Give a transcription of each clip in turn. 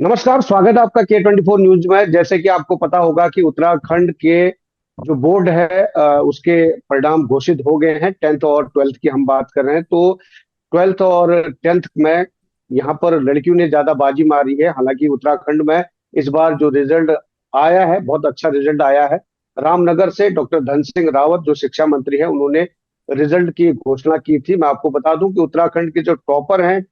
नमस्कार, स्वागत है आपका K24 न्यूज में। जैसे कि आपको पता होगा कि उत्तराखंड के जो बोर्ड है उसके परिणाम घोषित हो गए हैं। 10th और 12th की हम बात कर रहे हैं, तो 12th और 10th में यहाँ पर लड़कियों ने ज्यादा बाजी मारी है। हालांकि उत्तराखंड में इस बार जो रिजल्ट आया है, बहुत अच्छा रिजल्ट आया है। रामनगर से डॉक्टर धन सिंह रावत जो शिक्षा मंत्री है, उन्होंने रिजल्ट की घोषणा की थी। मैं आपको बता दूं कि उत्तराखंड के जो टॉपर हैं,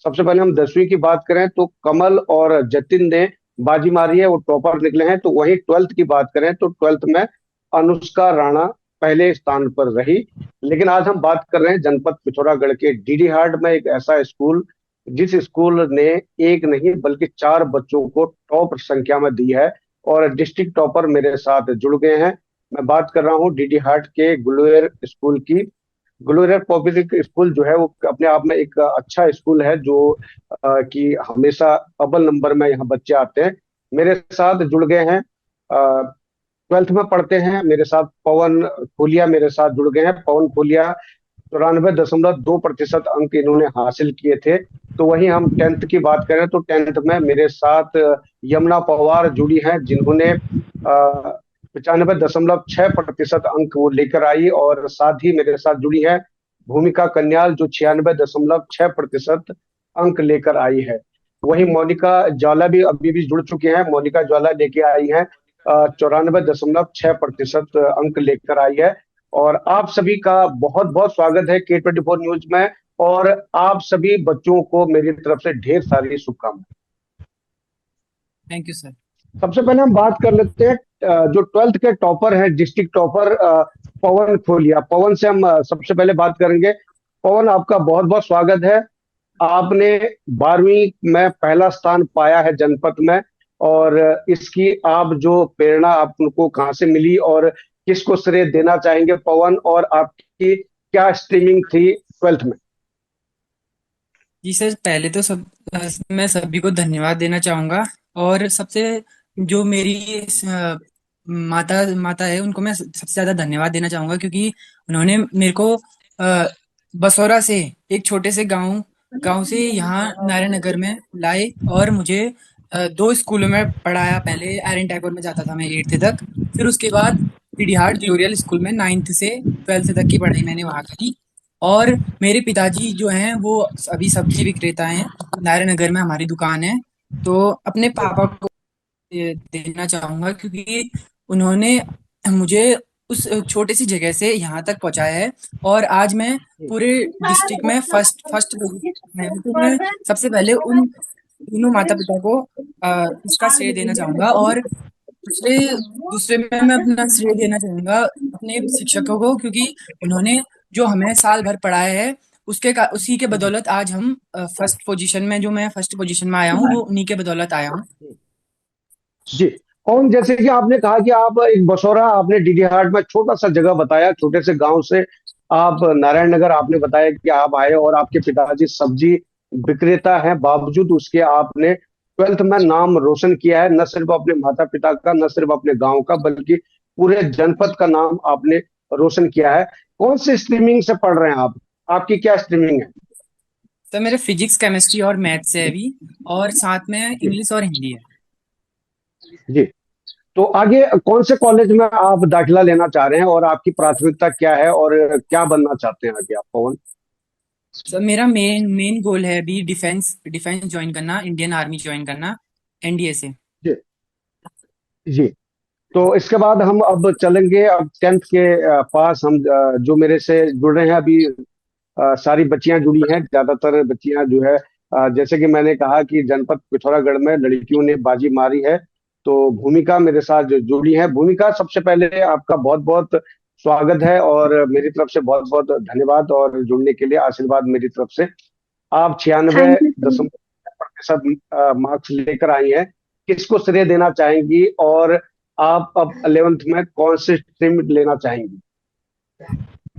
सबसे पहले हम 10वीं की बात करें तो कमल और जतिन ने बाजी मारी है, वो टॉपर निकले हैं। तो वहीं 12th की बात करें तो 12th में अनुष्का राणा पहले स्थान पर रही। लेकिन आज हम बात कर रहे हैं जनपद पिथौरागढ़ के डीडी हाट में, एक ऐसा स्कूल जिस स्कूल ने एक नहीं बल्कि चार बच्चों को टॉप संख्या में दी है, और डिस्ट्रिक्ट टॉपर मेरे साथ जुड़ गए हैं। मैं बात कर रहा हूँ डीडी हाट के ग्लोरियर स्कूल की। ग्लोरियर पब्लिक स्कूल जो है वो अपने आप में एक अच्छा स्कूल है, जो कि हमेशा अव्वल नंबर में यहाँ बच्चे आते हैं। मेरे साथ जुड़ गए हैं, 12th में पढ़ते हैं मेरे साथ पवन खोलिया मेरे साथ जुड़ गए हैं। पवन खोलिया 94.2% अंक इन्होंने हासिल किए थे। तो वहीं हम 10th की बात करें तो 10th में मेरे साथ यमुना पवार जुड़ी हैं, जिन्होंने 95.6% अंक वो लेकर आई। और साथ ही मेरे साथ जुड़ी है भूमिका कन्याल, जो 96.6% अंक लेकर आई है। वहीं मोनिका ज्वाला भी अभी भी जुड़ चुकी हैं। मोनिका ज्वाला लेके आई हैं 94.6% अंक लेकर आई है। और आप सभी का बहुत बहुत स्वागत है K24 न्यूज में। और आप सभी बच्चों को मेरी तरफ से ढेर सारी शुभकामनाएं। Thank you sir. सबसे पहले हम बात कर लेते हैं जो 12th के टॉपर हैं, डिस्ट्रिक्ट टॉपर पवन खोलिया। पवन से हम सबसे पहले बात करेंगे। पवन, आपका बहुत बहुत स्वागत है। आपने 12वीं में पहला स्थान पाया है जनपद में। और इसकी आप जो प्रेरणा आपको कहाँ से मिली और किसको श्रेय देना चाहेंगे पवन? और आपकी क्या स्ट्रीमिंग थी 12th में? जी सर, पहले तो मैं सभी को धन्यवाद देना चाहूँगा। और सबसे जो मेरी माता माता है, उनको मैं सबसे ज़्यादा धन्यवाद देना चाहूँगा, क्योंकि उन्होंने मेरे को बसौरा से, एक छोटे से गांव गांव से यहाँ नारायण नगर में लाए और मुझे दो स्कूलों में पढ़ाया। पहले आर्यन टैगोर में जाता था मैं 8th तक। फिर उसके बाद पीडीहाट ग्लोरियल स्कूल में 9th से 12th तक की पढ़ाई मैंने वहाँ करी। और मेरे पिताजी जो हैं वो अभी सब्जी विक्रेता हैं, नारायण नगर में हमारी दुकान है। तो अपने पापा को ये देना चाहूंगा, क्योंकि उन्होंने मुझे उस छोटी सी जगह से यहाँ तक पहुँचाया है। और आज मैं पूरे डिस्ट्रिक्ट में फर्स्ट फर्स्ट पोजीशन में हूँ। तो मैं सबसे पहले उन दोनों माता पिता को इसका श्रेय देना चाहूंगा। और दूसरे दूसरे में मैं अपना श्रेय देना चाहूंगा अपने शिक्षकों को, क्योंकि उन्होंने जो हमें साल भर पढ़ाया है, उसी के बदौलत आज हम फर्स्ट पोजीशन में, जो मैं फर्स्ट पोजीशन में आया हूँ, वो उन्हीं के बदौलत आया हूँ। जी। और जैसे कि आपने कहा कि आप एक बसौरा, आपने डीडी हाट में छोटा सा जगह बताया, छोटे से गांव से आप नारायण नगर आपने बताया कि आप आए, और आपके पिताजी सब्जी विक्रेता हैं, बावजूद उसके आपने 12th में नाम रोशन किया है। न सिर्फ अपने माता पिता का, न सिर्फ अपने गांव का, बल्कि पूरे जनपद का नाम आपने रोशन किया है। कौन सी स्ट्रीमिंग से पढ़ रहे हैं आप? आपकी क्या स्ट्रीमिंग है? तो मेरे फिजिक्स, केमिस्ट्री और मैथ्स है अभी, और साथ में जी। इंग्लिश और हिंदी है। जी। तो आगे कौन से कॉलेज में आप दाखिला लेना चाह रहे हैं, और आपकी प्राथमिकता क्या है, और क्या बनना चाहते हैं आगे आप पवन? सर, मेरा मेन मेन गोल है अभी डिफेंस डिफेंस ज्वाइन करना, इंडियन आर्मी ज्वाइन करना, एनडीए से। जी। जी। तो इसके बाद हम अब चलेंगे अब 10th के पास। हम जो मेरे से जुड़ रहे हैं अभी, सारी बच्चियां जुड़ी हैं, ज्यादातर बच्चियां जो है जैसे कि मैंने कहा कि जनपद पिथौरागढ़ में लड़कियों ने बाजी मारी है। तो भूमिका मेरे साथ जो जुड़ी है। भूमिका, सबसे पहले आपका बहुत बहुत स्वागत है, और मेरी तरफ से बहुत बहुत धन्यवाद, और जुड़ने के लिए आशीर्वाद मेरी तरफ से। आप छियानवे थैंक यू सर। दशमलव प्रतिशत मार्क्स लेकर आई हैं। किसको श्रेय देना चाहेंगी, और आप अब 11th में कौन से स्ट्रीम लेना चाहेंगी?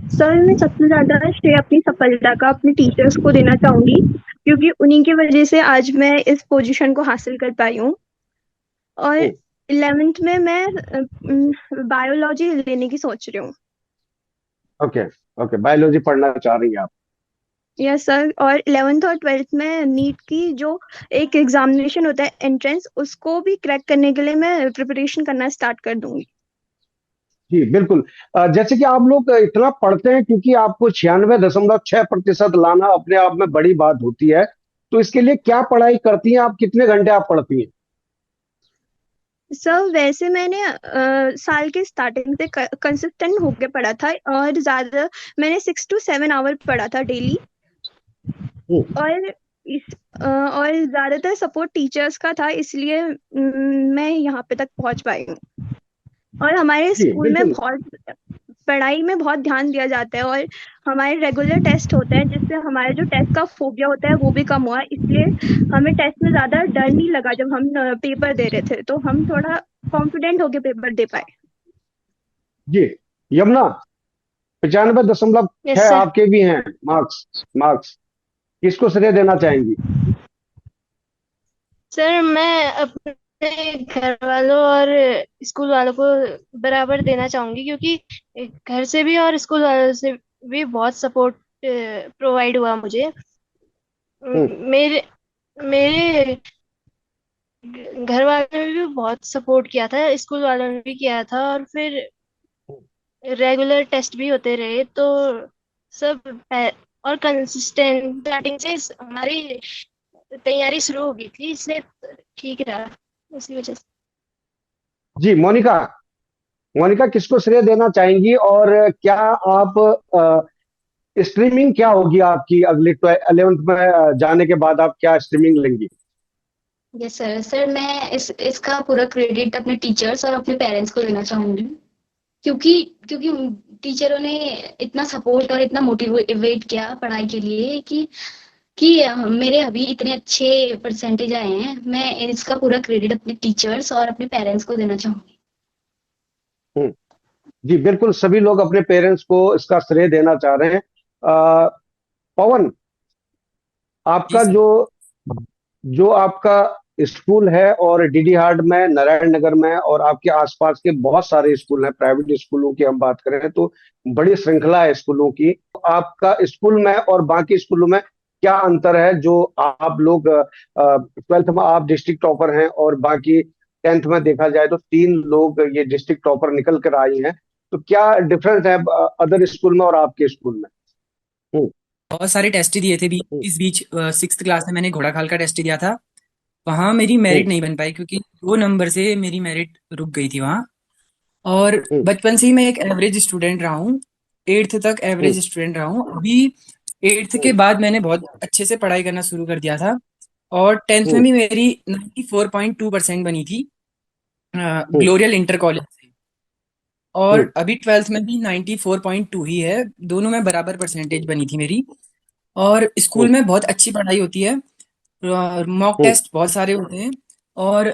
सर, मैं सबसे ज्यादा श्रेय अपनी सफलता का अपने टीचर्स को देना चाहूंगी, क्योंकि उन्हीं की वजह से आज मैं इस पोजीशन को हासिल कर पाई हूँ। और हम्म। 11th में मैं बायोलॉजी लेने की सोच रही हूँ। ओके। ओके, बायोलॉजी पढ़ना चाह रही हैं आप? यस सर, और 11th और 12th में नीट की जो एक एग्जामिनेशन होता है एंट्रेंस, उसको भी क्रैक करने के लिए मैं प्रिपरेशन करना स्टार्ट कर दूंगी। जी बिल्कुल। जैसे कि आप लोग इतना पढ़ते हैं, क्योंकि आपको 96.6% लाना अपने आप में बड़ी बात होती है, तो इसके लिए क्या पढ़ाई करती हैं आप? कितने घंटे आप पढ़ती हैं? सर वैसे मैंने साल के स्टार्टिंग से कंसिस्टेंट होके पढ़ा था, और ज्यादा मैंने 6 to 7 आवर पढ़ा था डेली। हम्म, और और ज्यादातर सपोर्ट टीचर्स का था, इसलिए मैं यहाँ पे तक पहुंच पाई हूँ। और हमारे जी स्कूल में बिल्कुल। बहुत पढ़ाई में बहुत ध्यान दिया जाता है, और हमारे रेगुलर टेस्ट होते हैं, जिससे हमारे जो टेस्ट का फोबिया होता है वो भी कम हुआ, इसलिए हमें टेस्ट में ज्यादा डर नहीं लगा जब हम पेपर दे रहे थे, तो हम थोड़ा कॉन्फिडेंट होके पेपर दे पाए। जी यमुना, 95.6 यस सर। आपके भी हैं मार्क्स। मार्क्स किसको श्रेय देना चाहेंगी? सर मैं अपने घर वालों और स्कूल वालों को बराबर देना चाहूंगी, क्योंकि घर से भी और स्कूल वालों से भी बहुत सपोर्ट प्रोवाइड हुआ मुझे। हम्म, मेरे मेरे घर वालों ने भी बहुत सपोर्ट किया था, स्कूल वालों ने भी किया था, और फिर रेगुलर टेस्ट भी होते रहे, तो सब और कंसिस्टेंट स्टार्टिंग से हमारी तैयारी शुरू हो गई थी, इसलिए ठीक रहा उसी वजह से। जी मोनिका, मोनिका किसको श्रेय देना चाहेंगी? और क्या आप स्ट्रीमिंग क्या होगी आपकी अगले 11th में जाने के बाद? आप क्या स्ट्रीमिंग लेंगी? Yes sir. सर मैं इसका पूरा क्रेडिट अपने टीचर्स और अपने पेरेंट्स को देना चाहूंगी, क्योंकि क्योंकि टीचरों ने इतना सपोर्ट और इतना मोटिवेट किया पढ़ाई के लिए कि मेरे अभी इतने अच्छे परसेंटेज आए हैं। मैं इसका पूरा क्रेडिट अपने टीचर्स और अपने पेरेंट्स को देना चाहूंगी। हम्म, जी बिल्कुल, सभी लोग अपने पेरेंट्स को इसका श्रेय देना चाह रहे हैं। पवन, जी आपका सर। जो जो आपका स्कूल है, और डीडी हार्ड में, नारायण नगर में, और आपके आसपास के बहुत सारे स्कूल हैं, प्राइवेट स्कूलों की हम बात करें तो बड़ी श्रृंखला है स्कूलों की। तो आपका स्कूल में और बाकी स्कूलों में क्या अंतर है? जो आप लोग 12th में आप डिस्ट्रिक्ट टॉपर हैं, और बाकी 10th में देखा जाए तो 3 लोग ये डिस्ट्रिक्ट टॉपर निकल कर आई हैं, तो क्या डिफरेंस है अदर स्कूल में और आपके स्कूल में? हम्म, बहुत सारे टेस्ट दिए थे हम्म, इस बीच 6th क्लास में मैंने घोड़ाखाल का टेस्ट दिया था। वहां मेरी मेरिट हम्म, नहीं बन पाई, क्योंकि 2 नंबर से मेरी मेरिट रुक गई थी वहां। और हम्म, बचपन से ही मैं एक एवरेज स्टूडेंट रहा हूँ। 8th तक हम्म, एवरेज स्टूडेंट रहा हूँ। अभी 8th के हम्म, बाद मैंने बहुत अच्छे से पढ़ाई करना शुरू कर दिया था। और 10th में हम्म, भी मेरी 94.2% बनी थी, हम्म, ग्लोरियल इंटर कॉलेज से। और हम्म, अभी 12th में भी 94.2 ही है। दोनों में बराबर परसेंटेज बनी थी मेरी। और स्कूल हम्म, में बहुत अच्छी पढ़ाई होती है, मॉक हम्म, टेस्ट बहुत सारे होते हैं। और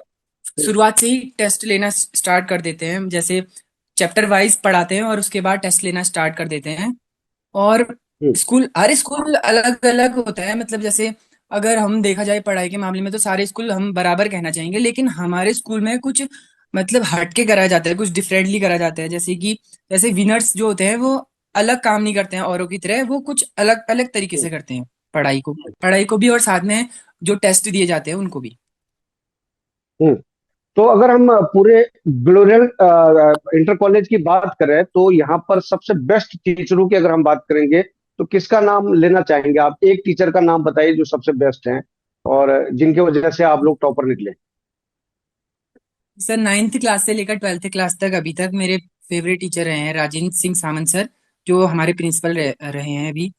शुरुआत से ही टेस्ट लेना स्टार्ट कर देते हैं, जैसे चैप्टर वाइज पढ़ाते हैं और उसके बाद टेस्ट लेना स्टार्ट कर देते हैं। और हम्म, स्कूल, हर स्कूल अलग अलग होता है, मतलब जैसे अगर हम देखा जाए पढ़ाई के मामले में तो सारे स्कूल हम बराबर कहना चाहेंगे, लेकिन हमारे स्कूल में कुछ मतलब हटके कराया जाता है, कुछ डिफरेंटली करा जाता है। जैसे कि जैसे विनर्स जो होते हैं वो अलग काम नहीं करते हैं औरों की तरह, वो कुछ अलग अलग तरीके हम्म, से करते हैं पढ़ाई को भी, और साथ में जो टेस्ट दिए जाते हैं उनको भी। हम्म। तो अगर हम पूरे ग्लोरियल इंटर कॉलेज की बात करें, तो यहाँ पर सबसे बेस्ट टीचरों की अगर हम बात करेंगे, तो किसका नाम लेना चाहेंगे आप? एक टीचर का नाम बताइए जो सबसे बेस्ट हैं और जिनके वजह से आप लोग टॉपर निकले। सर 9th क्लास से लेकर 12th क्लास तक अभी तक मेरे फेवरेट टीचर रहे हैं राजेंद्र सिंह सामंत सर, जो हमारे प्रिंसिपल रहे हैं अभी।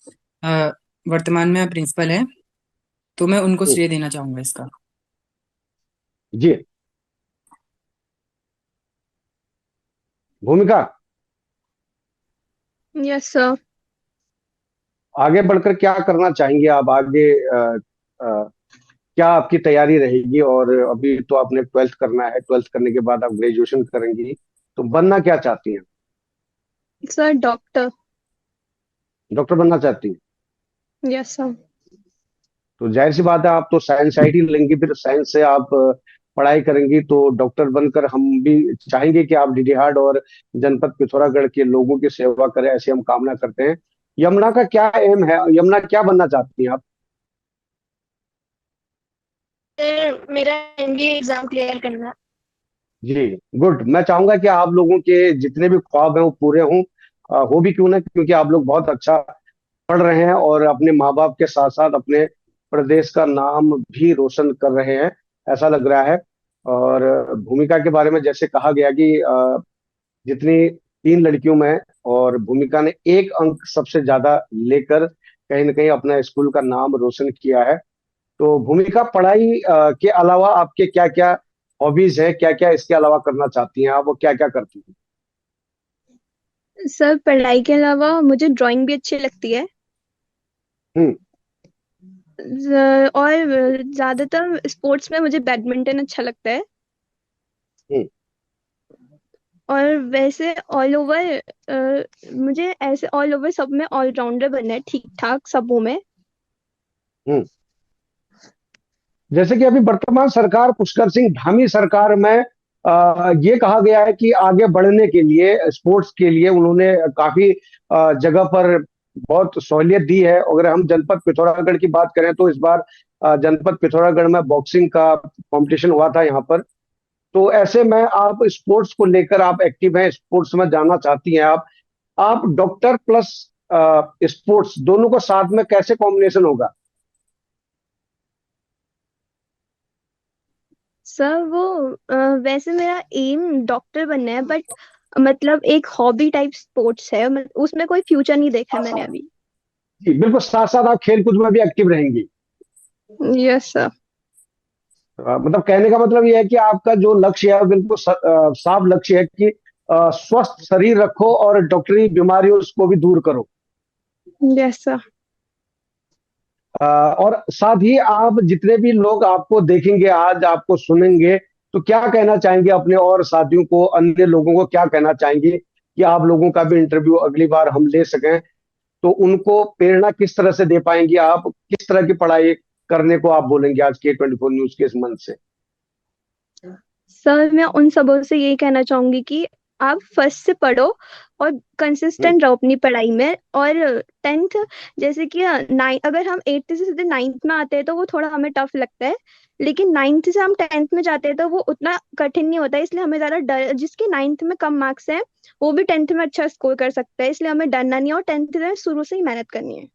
अ, वर्तमान में प्रिंसिपल हैं। तो मैं उनको हम्म, श्रेय देना चाहूंगा इसका। जी। भूमिका, यस सर। आगे बढ़कर क्या करना चाहेंगे आप? आगे अ, क्या आपकी तैयारी रहेगी? और अभी तो आपने 12th करना है, 12th करने के बाद आप ग्रेजुएशन करेंगी, तो बनना क्या चाहती हैं? Sir doctor. डॉक्टर बनना चाहती हैं? Yes sir. तो जाहिर सी बात है, आप तो साइंस साइड ही लेंगी, फिर साइंस से आप पढ़ाई करेंगी, तो डॉक्टर बनकर हम भी चाहेंगे कि आप डीडी हार्ड और जनपद पिथौरागढ़ के लोगों की सेवा करें, ऐसी हम कामना करते हैं। यमुना का क्या एम है, यमुना क्या बनना चाहती हैं आप? सर मेरा एमबीए एग्जाम क्लियर करना। जी, गुड। मैं चाहूंगा कि आप लोगों के जितने भी ख्वाब हैं वो पूरे हों, हो भी क्यों ना, क्योंकि आप लोग बहुत अच्छा पढ़ रहे हैं और अपने माँ बाप के साथ साथ अपने प्रदेश का नाम भी रोशन कर रहे हैं, ऐसा लग रहा है। और भूमिका के बारे में जैसे कहा गया कि जितनी 3 लड़कियों में, और भूमिका ने एक अंक सबसे ज्यादा लेकर कहीं ना कहीं अपना स्कूल का नाम रोशन किया है। तो भूमिका, पढ़ाई के अलावा आपके क्या क्या हॉबीज है, क्या क्या इसके अलावा करना चाहती हैं आप, वो क्या क्या करती हैं? सर पढ़ाई के अलावा मुझे ड्राइंग भी अच्छी लगती है। हम्म। और ज्यादातर स्पोर्ट्स में मुझे बैडमिंटन अच्छा लगता है। हम्म। और वैसे ऑल ओवर मुझे ऐसे ऑल ओवर सब में ऑलराउंडर बनना है, ठीक ठाक सबों में। हम्म। जैसे कि अभी वर्तमान सरकार, पुष्कर सिंह धामी सरकार में ये कहा गया है कि आगे बढ़ने के लिए, स्पोर्ट्स के लिए उन्होंने काफी जगह पर बहुत सहूलियत दी है। अगर हम जनपद पिथौरागढ़ की बात करें तो इस बार जनपद पिथौरागढ़ में बॉक्सिंग का कंपटीशन हुआ था यहाँ पर। तो ऐसे में आप स्पोर्ट्स को लेकर आप एक्टिव हैं, स्पोर्ट्स में जाना चाहती हैं आप डॉक्टर प्लस स्पोर्ट्स दोनों को साथ में कैसे कॉम्बिनेशन होगा? सर वो वैसे मेरा एम डॉक्टर बनना है, बट मतलब एक हॉबी टाइप स्पोर्ट्स है, उसमें कोई फ्यूचर नहीं देखा है मैंने अभी। जी बिल्कुल, साथ साथ आप खेल कूद में भी एक्टिव रहेंगी। Yes sir. मतलब कहने का मतलब ये है कि आपका जो लक्ष्य है वो बिल्कुल साफ लक्ष्य है कि स्वस्थ शरीर रखो और डॉक्टरी बीमारियों को भी दूर करो। Yes sir. और साथ ही आप जितने भी लोग आपको देखेंगे, आज आपको सुनेंगे, तो क्या कहना चाहेंगे अपने और साथियों को, अन्य लोगों को क्या कहना चाहेंगे कि आप लोगों का भी इंटरव्यू अगली बार हम ले सकें? तो उनको प्रेरणा किस तरह से दे पाएंगे आप, किस तरह की पढ़ाई करने को आप बोलेंगे आज के 24 न्यूज के इस मंच से? सर मैं उन सबों से यही कहना चाहूंगी कि आप फर्स्ट से पढ़ो और हम्म। कंसिस्टेंट रहो अपनी पढ़ाई में। और टेंथ, जैसे कि अगर हम एट्थ से सीधे नाइन्थ में आते हैं तो वो थोड़ा हमें टफ लगता है, लेकिन नाइन्थ से हम टेंथ में जाते हैं तो वो उतना कठिन नहीं होता है। इसलिए हमें ज्यादा डर, जिसके नाइन्थ में कम मार्क्स हैं वो भी टेंथ में अच्छा स्कोर कर सकता है, इसलिए हमें डरना नहीं है और टेंथ में शुरू से ही मेहनत करनी है।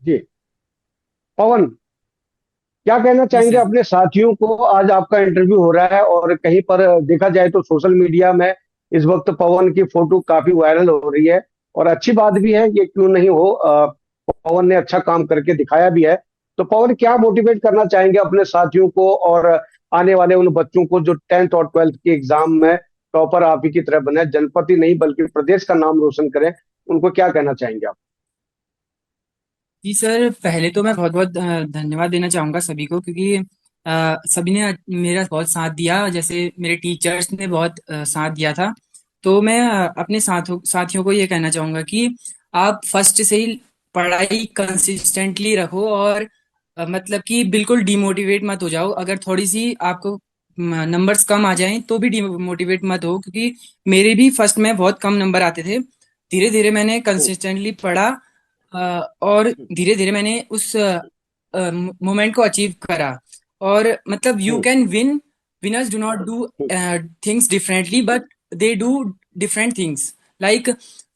जी। पवन, क्या कहना जी चाहेंगे सर। अपने साथियों को? आज आपका इंटरव्यू हो रहा है और कहीं पर देखा जाए तो सोशल मीडिया में इस वक्त पवन की फोटो काफी वायरल हो रही है, और अच्छी बात भी है, ये क्यों नहीं हो। पवन ने अच्छा काम करके दिखाया भी है। तो पवन, क्या मोटिवेट करना चाहेंगे अपने साथियों को और आने वाले उन बच्चों को जो 10th और 12th के एग्जाम में टॉपर आप ही की तरह बने, जनपद ही नहीं बल्कि प्रदेश का नाम रोशन करें? उनको क्या कहना चाहेंगे आप? जी सर, पहले तो मैं बहुत बहुत धन्यवाद देना चाहूँगा सभी को, क्योंकि सभी ने मेरा बहुत साथ दिया। जैसे मेरे टीचर्स ने बहुत साथ दिया था। तो मैं अपने साथियों को ये कहना चाहूँगा कि आप फर्स्ट से ही पढ़ाई कंसिस्टेंटली रखो, और मतलब कि बिल्कुल डिमोटिवेट मत हो जाओ। अगर थोड़ी सी आपको नंबर्स कम आ जाएं तो भी डिमोटिवेट मत हो, क्योंकि मेरे भी फर्स्ट में बहुत कम नंबर आते थे। धीरे धीरे मैंने कंसिस्टेंटली पढ़ा, और धीरे धीरे मैंने उस मोमेंट को अचीव करा। और मतलब you hmm. Can win. Winners do not do things differently, but they do different things. Like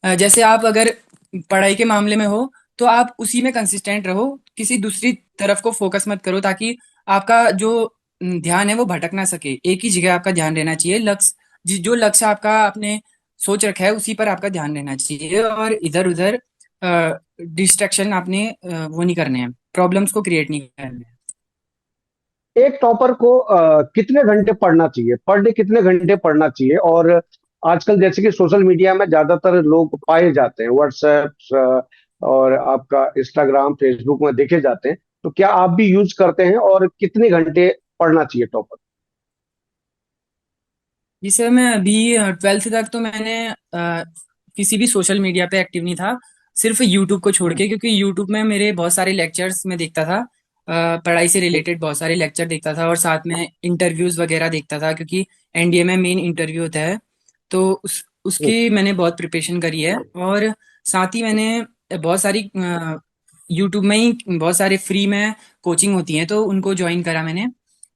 जैसे आप अगर पढ़ाई के मामले में हो तो आप उसी में कंसिस्टेंट रहो, किसी दूसरी तरफ को फोकस मत करो, ताकि आपका जो ध्यान है वो भटक ना सके। एक ही जगह आपका ध्यान रहना चाहिए। लक्ष्य, जो लक्ष्य आपका आपने सोच रखा है उसी पर आपका ध्यान रहना चाहिए, और इधर उधर डिस्ट्रैक्शन आपने वो नहीं करने हैं, प्रॉब्लम्स को क्रिएट नहीं करने हैं। एक टॉपर को कितने घंटे पढ़ना चाहिए, पर डे कितने घंटे पढ़ना चाहिए? और आजकल जैसे कि सोशल मीडिया में ज्यादातर लोग पाए जाते हैं, व्हाट्सएप और आपका इंस्टाग्राम फेसबुक में देखे जाते हैं, तो क्या आप भी यूज करते हैं, और कितने घंटे पढ़ना चाहिए टॉपर? जी सर, मैं अभी 12th तक तो मैंने किसी भी सोशल मीडिया पे एक्टिव नहीं था, सिर्फ यूट्यूब को छोड़ हम्म। के, क्योंकि यूट्यूब में मेरे बहुत सारे लेक्चर्स में देखता था। पढ़ाई से हम्म। रिलेटेड बहुत सारे लेक्चर देखता था, और साथ में इंटरव्यूज वगैरह देखता था, क्योंकि एनडीए में मेन इंटरव्यू होता है। तो हम्म। उसकी मैंने बहुत प्रिपरेशन करी है। और साथ ही मैंने बहुत सारी यूट्यूब में ही बहुत सारे फ्री में कोचिंग होती हैं तो उनको ज्वाइन करा मैंने।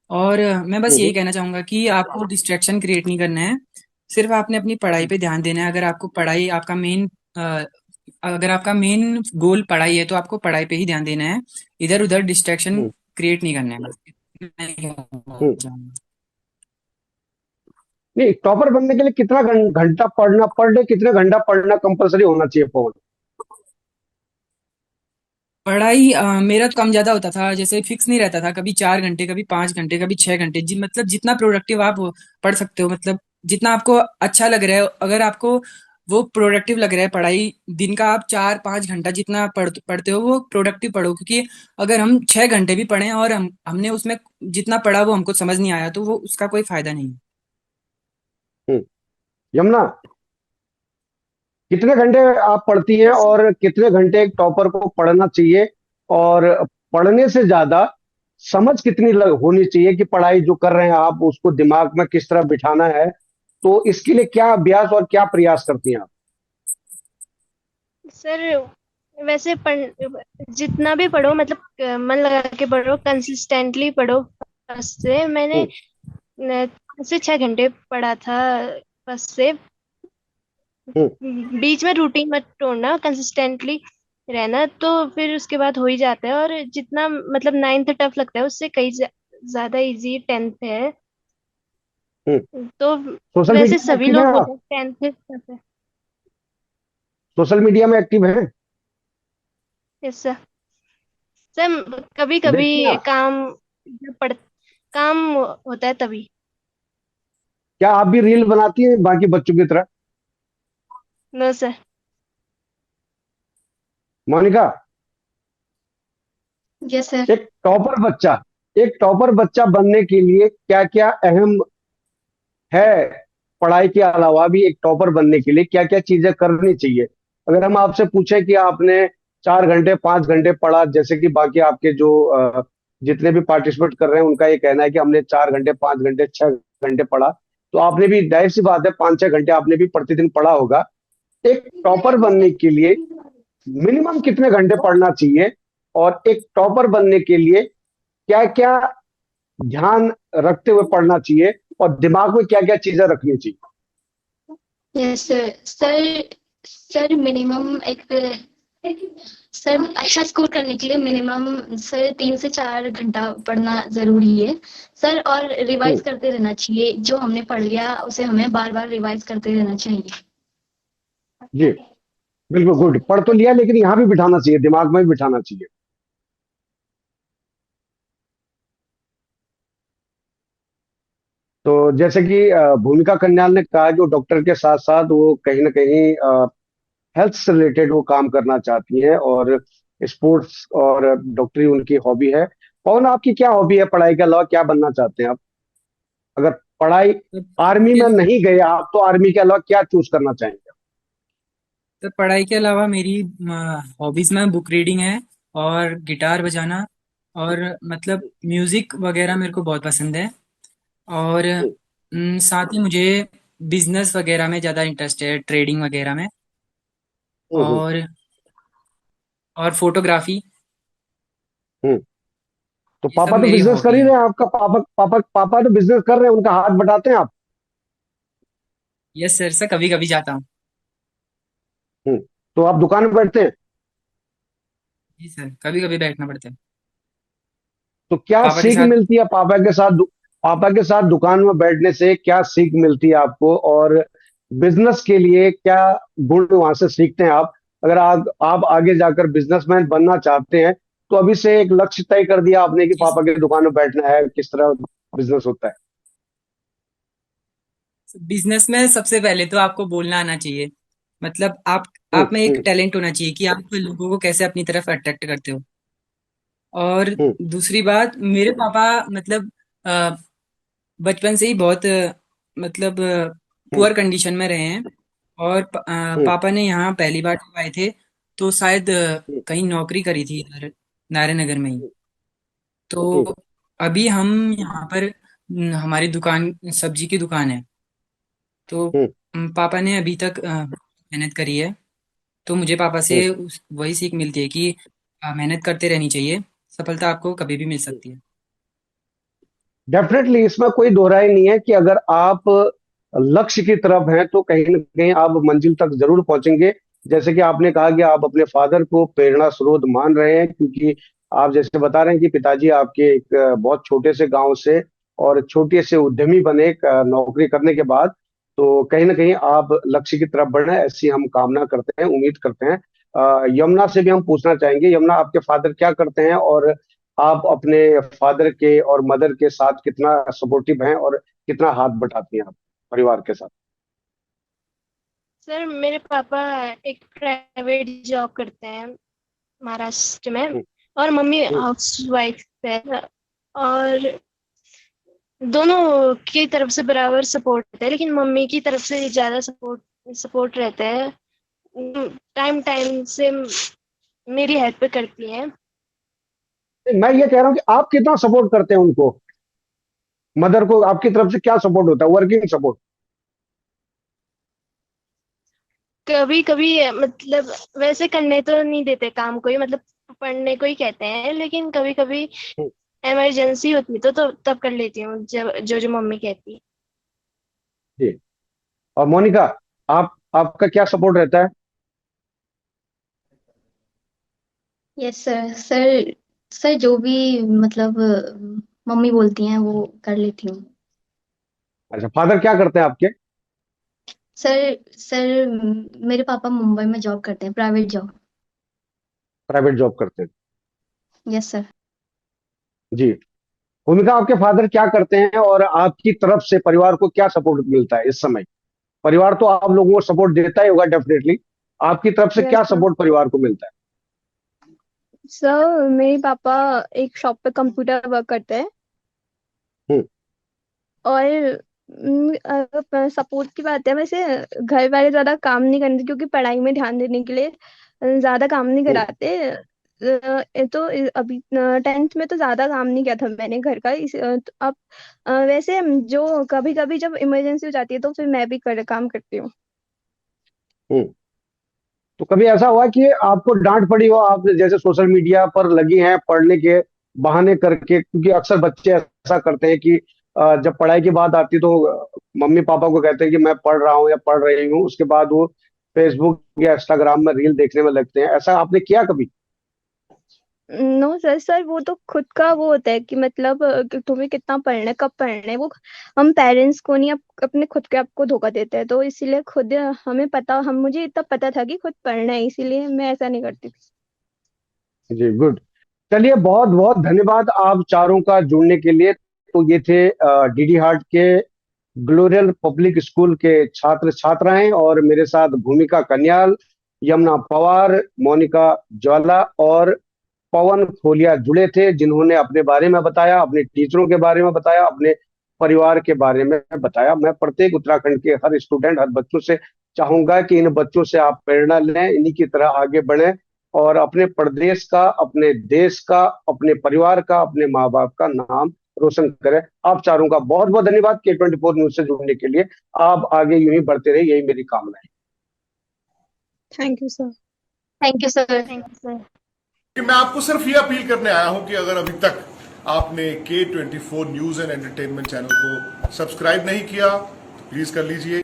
और मैं बस यही हम्म कहना चाहूंगा कि आपको डिस्ट्रैक्शन क्रिएट नहीं करना है, सिर्फ आपने अपनी पढ़ाई पे ध्यान देना है। अगर आपको पढ़ाई आपका मेन अगर आपका मेन गोल पढ़ाई है तो आपको पढ़ाई पे ही ध्यान देना है, इधर उधर डिस्ट्रैक्शन हम्म क्रिएट नहीं करना है। बस इतना ही कहना हम्म। चाहूंगा। नहीं, टॉपर बनने के लिए कितना घंटा पढ़ना, पर डे कितने घंटा पढ़ना कंपलसरी होना चाहिए पवन? पढ़ाई मेरा तो कम ज्यादा होता था, जैसे फिक्स नहीं रहता था, कभी 4 घंटे, कभी 5 घंटे, कभी 6 घंटे, मतलब जितना प्रोडक्टिव आप पढ़ सकते हो, मतलब जितना आपको अच्छा लग रहा है। अगर आपको वो प्रोडक्टिव लग रहा है पढ़ाई, दिन का आप 4-5 घंटा जितना पढ़ते हो वो प्रोडक्टिव पढ़ो, क्योंकि अगर हम 6 घंटे भी पढ़े और हमने उसमें जितना पढ़ा वो हमको समझ नहीं आया तो वो उसका कोई फायदा नहीं है। हम्म। यमुना, कितने घंटे आप पढ़ती हैं यस और कितने घंटे एक टॉपर को पढ़ना चाहिए? और पढ़ने से ज्यादा समझ कितनी होनी चाहिए कि पढ़ाई जो कर रहे हैं आप उसको दिमाग में किस तरह बिठाना है? तो इसके लिए क्या अभ्यास और क्या प्रयास करती हैं आप? सर, वैसे जितना भी पढ़ो मतलब मन लगा के पढ़ो, कंसिस्टेंटली पढ़ो। फर्स्ट से मैंने हम्म 5 से 6 घंटे पढ़ा था फर्स्ट से। हम्म बीच में रूटीन मत तोड़ना, कंसिस्टेंटली रहना, तो फिर उसके बाद हो ही जाता है। और जितना मतलब 9th टफ लगता है उससे कई ज्यादा इजी 10th है। हम्म। तो सोशल वैसे मीडिया में सभी एक्टिव हैं लोग आप? बोलते हैं 10th टफ है। सोशल मीडिया में एक्टिव हैं? Yes sir. सर कभी देखती हैं कभी आप? काम होता है तभी। क्या आप भी रील बनाती हैं बाकी बच्चों की तरह? No sir. Monica, yes sir. एक टॉपर बच्चा एक टॉपर बच्चा बनने के लिए क्या क्या अहम है? पढ़ाई के अलावा भी एक टॉपर बनने के लिए क्या क्या चीजें करनी चाहिए? अगर हम आपसे पूछें कि आपने 4 घंटे 5 घंटे पढ़ा, जैसे कि बाकी आपके जो जितने भी पार्टिसिपेट कर रहे हैं उनका ये कहना है कि हमने 4 घंटे 5 घंटे 6 घंटे पढ़ा, तो आपने भी जाहिर सी बात है 5-6 घंटे आपने भी प्रतिदिन पढ़ा होगा। एक टॉपर बनने के लिए मिनिमम कितने घंटे पढ़ना चाहिए? और एक टॉपर बनने के लिए क्या क्या ध्यान रखते हुए पढ़ना चाहिए? और दिमाग में क्या क्या चीजें रखनी चाहिए? Yes sir. सर मिनिमम एक सर अच्छा स्कोर करने के लिए मिनिमम सर 3 से 4 घंटा पढ़ना जरूरी है सर। और हम्म, रिवाइज करते रहना चाहिए, जो हमने पढ़ लिया उसे हमें बार बार रिवाइज करते रहना चाहिए। जी, बिल्कुल गुड। पढ़ तो लिया लेकिन यहाँ भी बिठाना चाहिए, दिमाग में भी बिठाना चाहिए। तो जैसे कि भूमिका कन्याल ने कहा कि वो डॉक्टर के साथ साथ वो कहीं ना कहीं हेल्थ से रिलेटेड वो काम करना चाहती हैं, और स्पोर्ट्स और डॉक्टरी उनकी हॉबी है। कौन आपकी क्या हॉबी है पढ़ाई के अलावा? क्या बनना चाहते हैं आप? अगर पढ़ाई आर्मी में नहीं गए आप तो आर्मी के अलावा क्या चूज करना चाहेंगे? तो पढ़ाई के अलावा मेरी हॉबीज में बुक रीडिंग है और गिटार बजाना, और मतलब म्यूजिक वगैरह मेरे को बहुत पसंद है। और हम्म साथ ही मुझे बिजनेस वगैरह में ज़्यादा इंटरेस्ट है, ट्रेडिंग वगैरह में। हम्म और फोटोग्राफी। हम्म। तो ये सब पापा तो मेरी बिजनेस कर हॉबी ही है। रहे हैं आपका। पापा पापा पापा तो बिजनेस कर रहे हैं, उनका हाथ बटाते हैं आप? यस सर, सर कभी कभी जाता हूँ। हम्म। तो आप दुकान में बैठते हैं? जी सर, कभी कभी बैठना पड़ता है तो क्या पापा के सीख साथ। मिलती है पापा के साथ? पापा के साथ दुकान में बैठने से क्या सीख मिलती है आपको? और बिजनेस के लिए क्या गुण वहां से सीखते हैं आप? अगर आप आगे जाकर बिजनेसमैन बनना चाहते हैं तो अभी से एक लक्ष्य तय कर दिया आपने कि जी पापा की दुकान में बैठना है, किस तरह बिजनेस होता है? बिजनेस में सबसे पहले तो आपको बोलना आना चाहिए, मतलब आप में एक हम्म टैलेंट होना चाहिए कि आप लोगों को कैसे अपनी तरफ अट्रैक्ट करते हो। और हम्म दूसरी बात, मेरे पापा मतलब अ, बचपन से ही बहुत मतलब हम्म पुअर कंडीशन में रहे हैं। और हम्म पापा ने यहाँ पहली बार जब आए थे तो शायद हम्म कहीं नौकरी करी थी इधर नारायण नगर में ही। हम्म तो अभी हम यहाँ पर हमारी दुकान सब्जी की दुकान है। तो हम्म पापा ने अभी तक मेहनत करी है। तो मुझे पापा से हम्म। वही सीख मिलती है कि मेहनत करते रहनी चाहिए, सफलता आपको कभी भी मिल सकती है। डेफिनेटली इसमें कोई दोहराई नहीं है कि अगर आप लक्ष्य की तरफ हैं तो कहीं ना कहीं आप मंजिल तक जरूर पहुंचेंगे। जैसे कि आपने कहा कि आप अपने फादर को प्रेरणा स्रोत मान रहे हैं, क्योंकि आप जैसे बता रहे हैं कि पिताजी आपके एक बहुत छोटे से गांव से और छोटे से उद्यमी बने नौकरी करने के बाद। तो कहीं ना कहीं आप लक्ष्य की तरफ बढ़े, ऐसी हम कामना करते हैं, उम्मीद करते हैं। यमुना से भी हम पूछना चाहेंगे, यमुना आपके फादर क्या करते हैं, और आप अपने फादर के और मदर के साथ कितना सपोर्टिव हैं और कितना हाथ बटाती हैं आप परिवार के साथ? सर मेरे पापा एक प्राइवेट जॉब करते हैं महाराष्ट्र में, हम्म, और मम्मी हम्म। हाउस वाइफ है। और दोनों की तरफ से बराबर सपोर्ट है, लेकिन मम्मी की तरफ से ज्यादा सपोर्ट सपोर्ट रहता है। टाइम टाइम से मेरी हेल्प करती हैं। मैं ये कह रहा हूँ कि आप कितना सपोर्ट करते हैं उनको, मदर को आपकी तरफ से क्या सपोर्ट होता है, वर्किंग सपोर्ट? कभी कभी मतलब वैसे करने तो नहीं देते काम कोई, मतलब पढ़ने को ही कहते हैं, लेकिन कभी कभी इमरजेंसी होती है तो तब कर लेती हूँ जब जो जो मम्मी कहती है। जी। और मोनिका, आप आपका क्या सपोर्ट रहता है? Yes sir. सर सर जो भी मतलब मम्मी बोलती हैं वो कर लेती हूँ। अच्छा, फादर क्या करते हैं आपके? सर मेरे पापा मुंबई में जॉब करते हैं, प्राइवेट जॉब। प्राइवेट जॉब करते हैं। Yes sir. जी। भूमिका, आपके फादर क्या करते हैं और आपकी तरफ से परिवार को क्या सपोर्ट मिलता है इस समय? परिवार तो आप लोगों को सपोर्ट देता ही होगा डेफिनेटली, आपकी तरफ से यस क्या सर। सपोर्ट परिवार को मिलता सर मेरे पापा एक शॉप पे कंप्यूटर वर्क करते हैं। है? और सपोर्ट की बात है, वैसे घर वाले ज्यादा काम नहीं करते क्योंकि पढ़ाई में ध्यान देने के लिए ज्यादा काम नहीं हम्म। कराते। तो अभी 10th में तो ज्यादा काम नहीं किया था मैंने घर का। तो अब वैसे जो कभी कभी जब इमरजेंसी हो जाती है तो फिर मैं भी काम करती हूँ। हम्म। तो कभी ऐसा हुआ कि आपको डांट पड़ी हो, आप जैसे सोशल मीडिया पर लगी हैं पढ़ने के बहाने करके? क्योंकि अक्सर बच्चे ऐसा करते हैं कि जब पढ़ाई की बात आती है तो मम्मी पापा को कहते हैं कि मैं पढ़ रहा हूँ या पढ़ रही हूँ, उसके बाद वो फेसबुक या इंस्टाग्राम में रील देखने में लगते हैं। ऐसा आपने किया कभी? No sir. सर वो तो खुद का वो होता है कि मतलब कि तुम्हें कितना पढ़ना है, कब पढ़ना है, वो हम पेरेंट्स को नहीं, अपने खुद के आपको धोखा देते हैं। तो इसीलिए खुद हमें पता, हम मुझे इतना पता था कि खुद पढ़ना है, इसीलिए मैं ऐसा नहीं करती थी। जी, गुड। चलिए, बहुत बहुत धन्यवाद आप चारों का जुड़ने के लिए। तो ये थे डीडी हार्ट के ग्लोरियल पब्लिक स्कूल के छात्र छात्राएं, और मेरे साथ भूमिका कन्याल, यमुना पवार, मोनिका ज्वाला और पवन खोलिया जुड़े थे, जिन्होंने अपने बारे में बताया, अपने टीचरों के बारे में बताया, अपने परिवार के बारे में बताया। मैं प्रत्येक उत्तराखंड के हर स्टूडेंट, हर बच्चों से चाहूंगा कि इन बच्चों से आप प्रेरणा लें, इन्हीं की तरह आगे बढ़ें और अपने प्रदेश का, अपने देश का, अपने परिवार का, अपने माँ बाप का नाम रोशन करें। आप चारों का बहुत बहुत धन्यवाद K24 न्यूज से जुड़ने के लिए। आप आगे यूं ही बढ़ते रहे, यही मेरी कामना है। Thank you sir. Thank you sir. Thank you sir. कि मैं आपको सिर्फ ये अपील करने आया हूं कि अगर अभी तक आपने K24 news and entertainment channel को सब्सक्राइब नहीं किया तो प्लीज कर लीजिए।